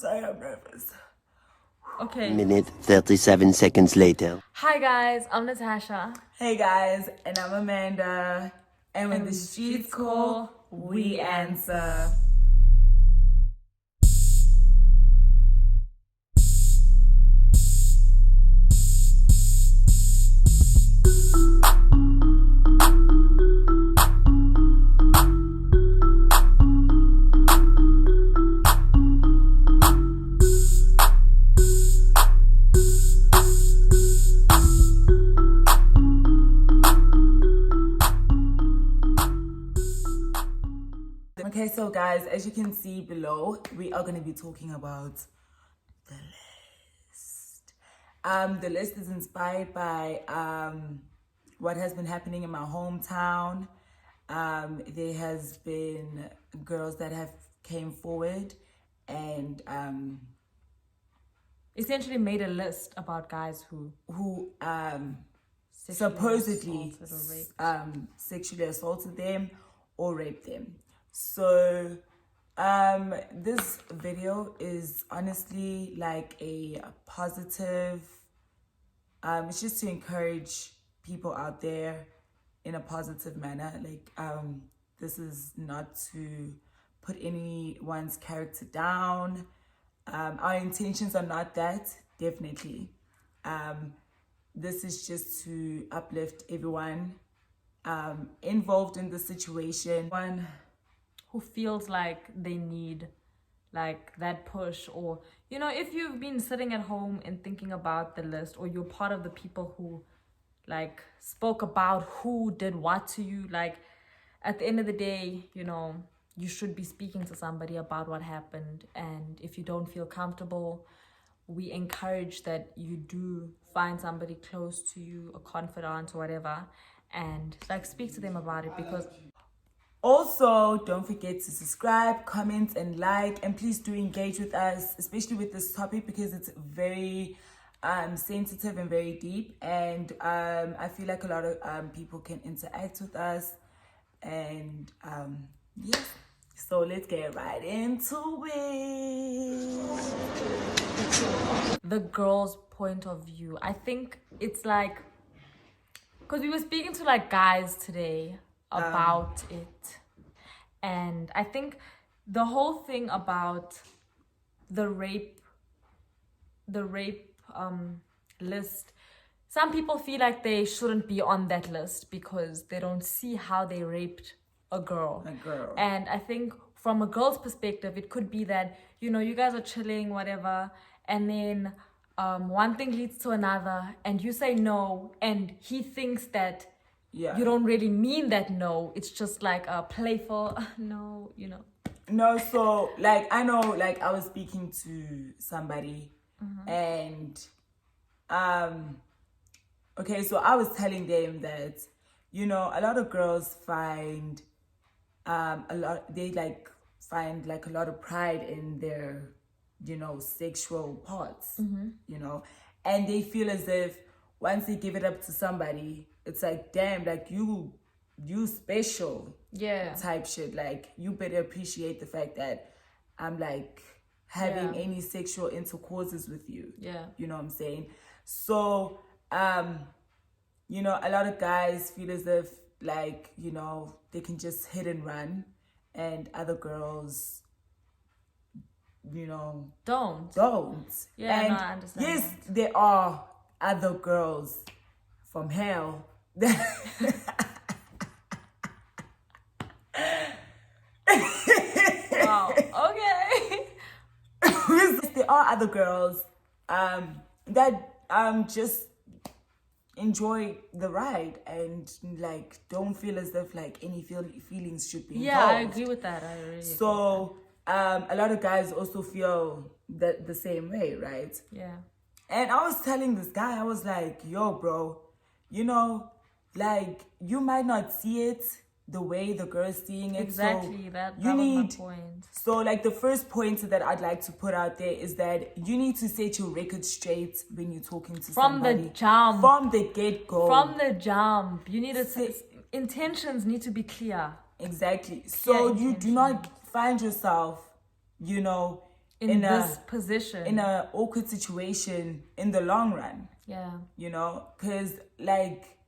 sorry, I'm nervous. Okay. Minute 37 seconds later. Hi guys, I'm Natasha. Hey guys, and I'm Amanda. And when the streets call, we answer. Okay, so guys, as you can see below, we are going to be talking about the list. The list is inspired by what has been happening in my hometown. There has been girls that have came forward and Essentially made a list about guys who supposedly sexually assaulted them or raped them. So this video is honestly like a positive, it's just to encourage people out there in a positive manner. Like this is not to put anyone's character down. Our intentions are not that, definitely. This is just to uplift everyone involved in the situation. One who feels like they need like that push, or you know, if you've been sitting at home and thinking about the list, or you're part of the people who like spoke about who did what to you, like at the end of the day, you know, you should be speaking to somebody about what happened. And if you don't feel comfortable, we encourage that you do find somebody close to you, a confidant or whatever, and like speak to them about it. Because also, don't forget to subscribe, comment, and like, and please do engage with us, especially with this topic, because it's very sensitive and very deep, and I feel like a lot of people can interact with us, and yes, so let's get right into it. The girl's point of view, I think it's like, because we were speaking to like guys today about it, and I think the whole thing about the rape list, some people feel like they shouldn't be on that list because they don't see how they raped a girl. And I think from a girl's perspective, it could be that, you know, you guys are chilling, whatever, and then one thing leads to another, and you say no, and he thinks that you don't really mean that no. It's just like a playful no, you know. No, so like I know, like I was speaking to somebody, and okay, so I was telling them that, you know, a lot of girls find find like a lot of pride in their, you know, sexual parts, you know, and they feel as if once they give it up to somebody, it's like, damn, like you special, type shit. Like you better appreciate the fact that I'm like having any sexual intercourses with you. You know what I'm saying? So you know, a lot of guys feel as if like, you know, they can just hit and run, and other girls, you know, don't. Yeah, And no, I understand. yes, there are other girls from hell Wow, okay. there are other girls that just enjoy the ride and like don't feel as if like any feelings should be involved. I agree with that. I really so a lot of guys also feel that the same way, right? And I was telling this guy, I was like, yo bro, you know, like you might not see it the way the girl's seeing it. Exactly, so that you need was my point. So like the first point that I'd like to put out there is that you need to set your record straight when you're talking to somebody. From the jump. From the get-go. From the jump. You need intentions need to be clear. Exactly. So you do not find yourself, you know, in this position, in a awkward situation in the long run. Yeah. You know, because like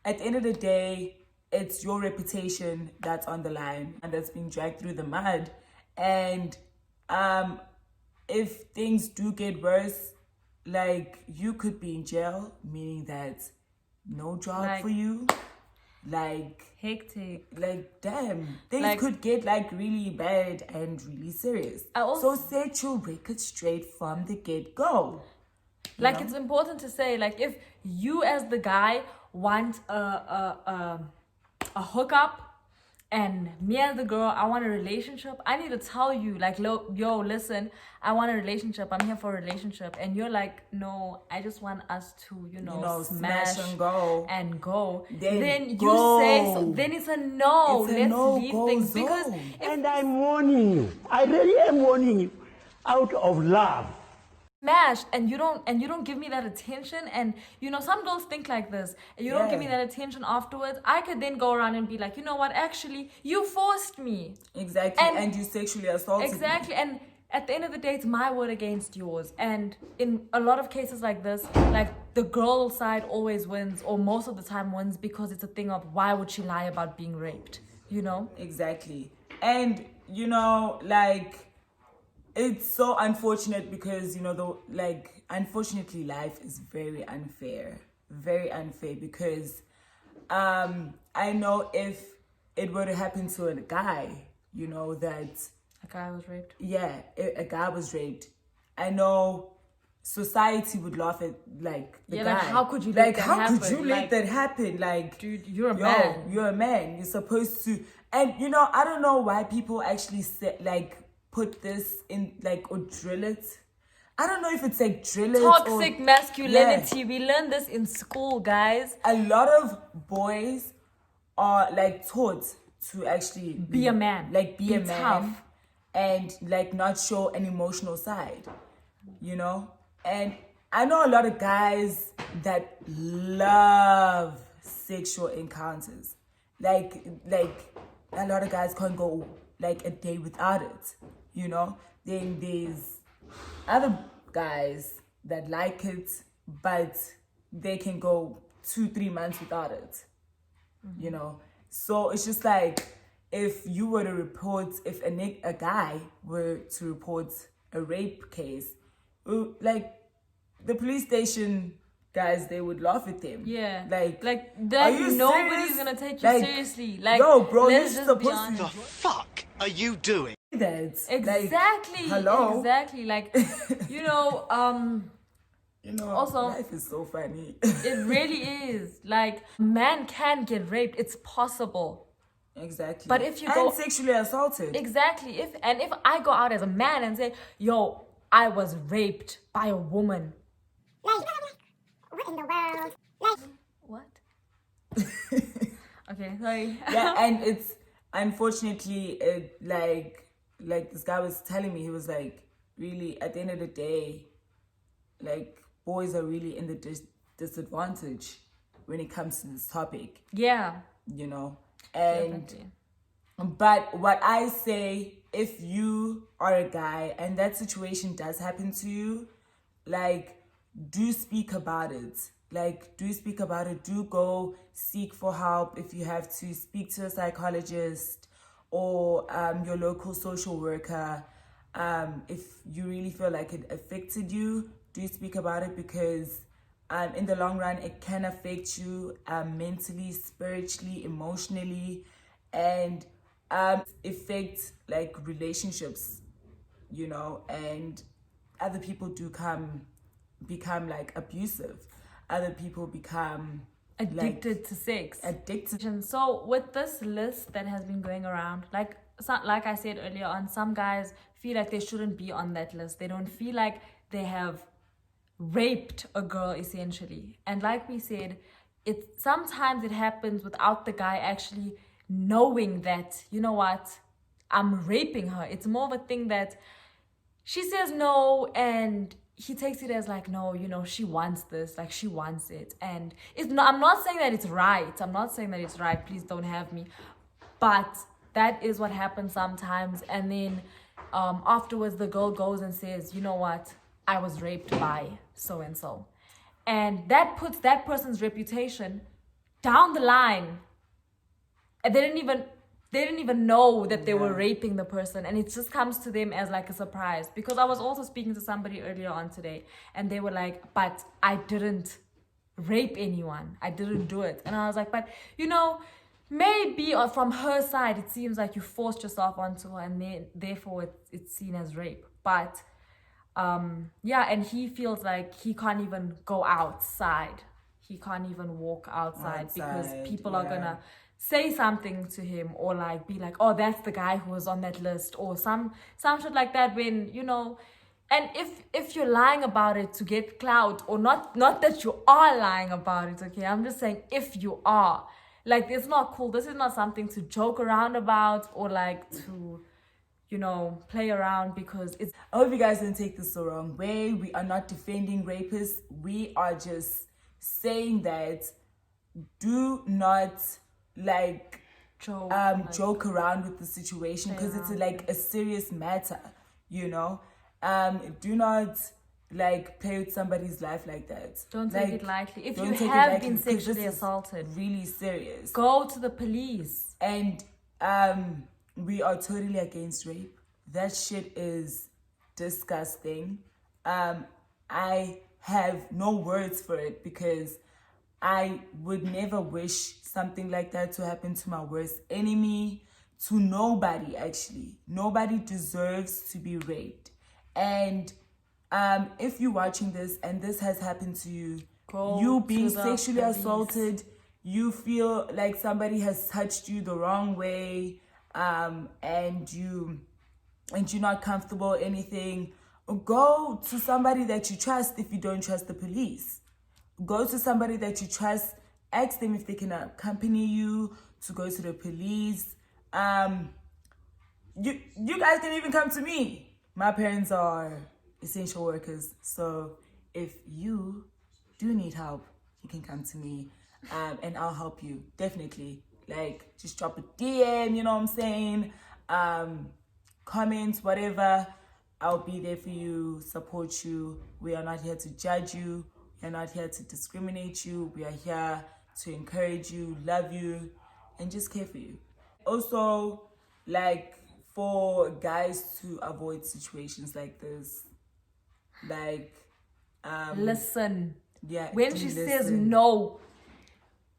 at the end of the day, it's your reputation that's on the line and that's being dragged through the mud. And if things do get worse, like you could be in jail, meaning that no job for you. Like hectic. Like damn, things could get like really bad and really serious. So set your record straight from the get-go. Like it's important to say, like if you as the guy want a hookup, and me as the girl, I want a relationship, I need to tell you, like, yo, listen, I want a relationship. I'm here for a relationship. And you're like, no, I just want us to, smash and go. Then you say, so, then it's a no. Let's leave things. Because and I'm warning you. I really am warning you. Out of love. Smash and you don't give me that attention, and some girls think like this, and you don't give me that attention afterwards, I could then go around and be like, you know what, actually you forced me. Exactly. And you sexually assaulted me. And at the end of the day, it's my word against yours. And in a lot of cases like this, like the girl side always wins, or most of the time wins, because it's a thing of why would she lie about being raped, Exactly. And like it's so unfortunate because unfortunately life is very unfair because I know if it were to happen to a guy, that a guy was raped, a guy was raped, I know society would laugh at the guy. Like how could you let that happen? Could you let that happen? Like, dude, you're a man. You're a man. You're supposed to. And I don't know why people actually put this in or drill it. I don't know if it's drill it. Toxic masculinity. Yeah. We learned this in school, guys. A lot of boys are taught to actually be a man. Be a man. Tough. And not show an emotional side. And I know a lot of guys that love sexual encounters. A lot of guys can't go a day without it. Then there's other guys that like it, but they can go 2-3 months without it. So it's just if you were to report, if a guy were to report a rape case, the police station guys, they would laugh at them. Yeah. Nobody's serious? Gonna take you seriously. Yo, bro, let's you're just be supposed honest. to. The fuck are you doing? That exactly. Hello. Exactly. Also, life is so funny. It really is. Man can get raped. It's possible. Exactly. But if you go sexually assaulted. Exactly. If I go out as a man and say, yo, I was raped by a woman. What in the world? What? Okay, sorry. Yeah, and it's unfortunately this guy was telling me, he was really at the end of the day, boys are really in the disadvantage when it comes to this topic. Yeah. And definitely. But what I say, if you are a guy and that situation does happen to you, do speak about it. Do go seek for help if you have to. Speak to a psychologist or your local social worker. If you really feel like it affected you, do speak about it, because in the long run, it can affect you mentally, spiritually, emotionally, and affect relationships, and other people do become abusive. Other people become addicted to sex. Addicted. So with this list that has been going around, like I said earlier on, some guys feel like they shouldn't be on that list. They don't feel like they have raped a girl, essentially. And like we said, sometimes it happens without the guy actually knowing that, you know what, I'm raping her. It's more of a thing that she says no, and he takes it as no, she wants this, she wants it. And I'm not saying that it's right. Please don't have me. But that is what happens sometimes. And then afterwards the girl goes and says, you know what, I was raped by so and so, and that puts that person's reputation down the line, and they didn't even know that they were raping the person, and it just comes to them as like a surprise. Because I was also speaking to somebody earlier on today, and they were like, but I didn't rape anyone, I didn't do it. And I was like, but you know, maybe from her side it seems like you forced yourself onto her, and then therefore it's seen as rape. But yeah, and he feels like he can't even go outside, he can't even walk outside because people are gonna say something to him, or like be like, oh, that's the guy who was on that list, or some shit like that. When, you know, and if you're lying about it to get clout, or not that you are lying about it, okay, I'm just saying, if you are, like, it's not cool. This is not something to joke around about, or like to, you know, play around, because it's... I hope you guys don't take this the wrong way. We are not defending rapists. We are just saying that do not like joke around with the situation, because it's like a serious matter, you know. Do not like play with somebody's life like that. Don't take it lightly. If you take have it lightly, been sexually assaulted, really serious, go to the police. And we are totally against rape. That shit is disgusting. I have no words for it, because I would never wish something like that to happen to my worst enemy, to nobody, actually. Nobody deserves to be raped. And if you're watching this and this has happened to you, you being sexually assaulted, you feel like somebody has touched you the wrong way, and you're not comfortable or anything, go to somebody that you trust. If you don't trust the police, go to somebody that you trust. Ask them if they can accompany you to go to the police. You guys can even come to me. My parents are essential workers, so if you do need help, you can come to me, and I'll help you, definitely. Like, just drop a DM, you know what I'm saying? Comments, whatever. I'll be there for you, support you. We are not here to judge you. We are not here to discriminate you. We are here to encourage you, love you, and just care for you. Also, like, for guys to avoid situations like this, like, listen. Yeah. When she says no,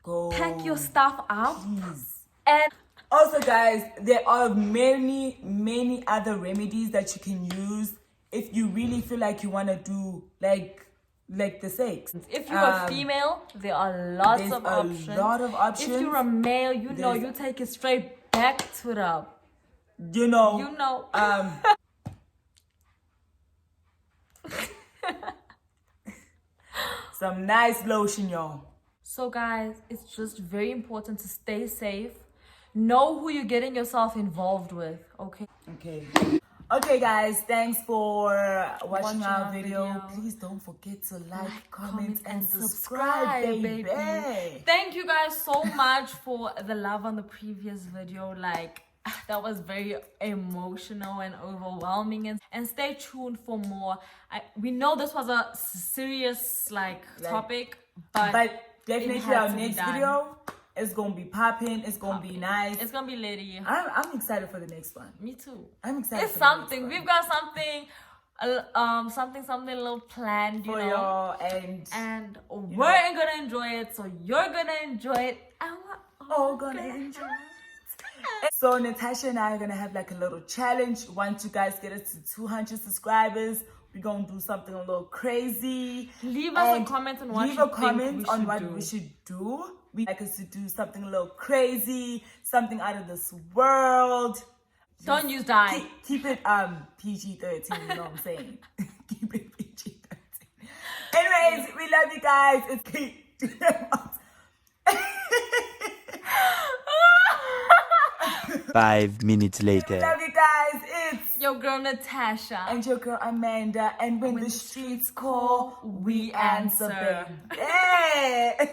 go pack your stuff up. Please. And also, guys, there are many other remedies that you can use if you really feel like you want to do like the sex. If you're a female, there are lots of options. A lot of options. If you're a male, you know, you take it straight back to the, you know. Some nice lotion, y'all. So guys, it's just very important to stay safe. Know who you're getting yourself involved with, okay? Okay, guys, thanks for watching our video. Please don't forget to like, comment, and subscribe, baby. Thank you guys so much for the love on the previous video. Like, that was very emotional and overwhelming. And stay tuned for more. We know this was a serious topic, but definitely our next video is gonna be popping. It's gonna be nice. It's gonna be litty. I'm excited for the next one. Me too. I'm excited. It's something. We've got something. Something a little planned, for y'all, and we're gonna enjoy it. So you're gonna enjoy it, and we're all gonna enjoy it. So Natasha and I are gonna have like a little challenge. Once you guys get us to 200 subscribers, we're gonna do something a little crazy. Leave us a comment on what we should do. We'd like us to do something a little crazy, something out of this world. Don't use dye. Keep it PG-13, you know what I'm saying? Keep it PG-13. Anyways, we love you guys. It's Pete. 5 minutes later. We love you guys. It's your girl Natasha and your girl Amanda. And when the streets call, we answer. Baby.